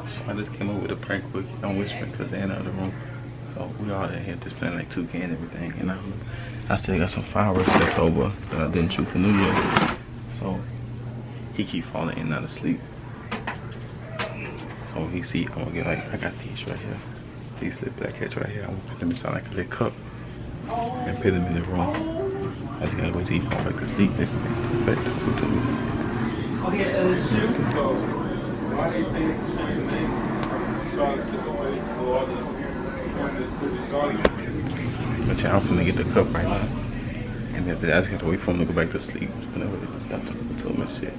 So I just came up with a prank quick. I'm whispering because they're in the other room. So we all in here just playing like 2K and everything. And I still got some fireworks left over that I didn't shoot for New Year. So he keep falling in and out of sleep. So he see, I'm gonna get like, I got these right here. These little black heads right here. I'm gonna put them inside like a little cup and put them in the room. I just gotta wait till he fall back to sleep. This next back to me. Oh yeah, and the shoe. So why they say the same name? Charlotte took away for all the but yeah, I'm finna get the cup right now. And then I just have to wait for him to go back to sleep. Whenever they just got to him and shit.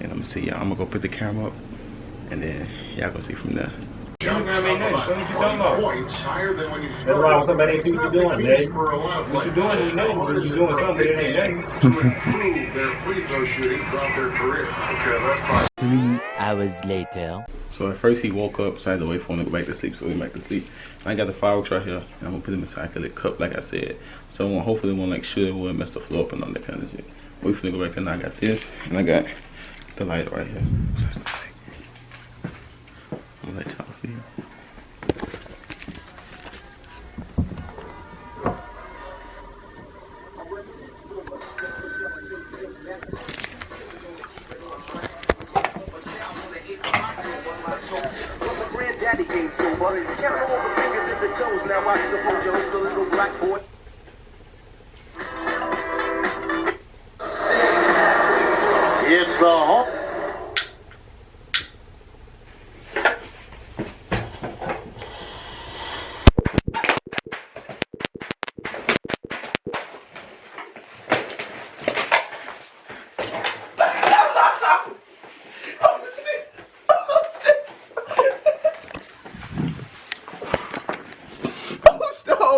And I'm gonna see y'all. I'm gonna go put the camera up. And then y'all gonna see from there. Instagram ain't nothing. So what you talking about? Points higher than when you That's why when somebody ain't see what you doing, man. What you doing ain't nothing, but you doing something that ain't nothing. to improve their free throw shooting throughout their career. Okay, that's fine. 3 hours later. So at first he woke up, so I had to wait for him to go back to sleep, so he went back to sleep. And I got the fireworks right here, and I'm gonna put them inside like a little cup, like I said. So hopefully it won't like shoot or mess the floor up and all that kind of shit. Wait for him to go back, and I got this, and I got the light right here. So let's see. I'm gonna let y'all see. Daddy came so buddy. Count all the fingers and the toes. Now I suppose you hope the little black boy. It's the home.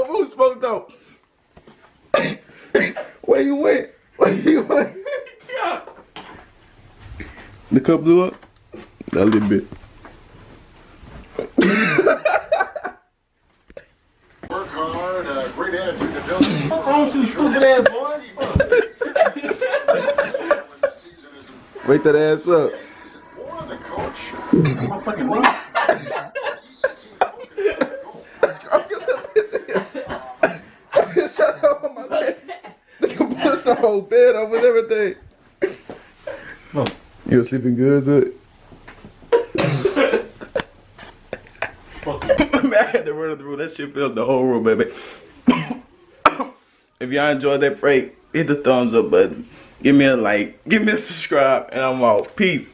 Who spoke though? Where you went? Where you went? The cup blew up? A little bit. Work hard, great attitude to build. Oh, you stupid ass boy. Wake that ass up. Or the coach. My fucking mom. Shut up on my leg. They can bust the whole bed up with everything. No. You were sleeping good, Zut? Man, I had to run the room. That shit filled the whole room, baby. If y'all enjoyed that prank, hit the thumbs up button. Give me a like. Give me a subscribe. And I'm out. Peace.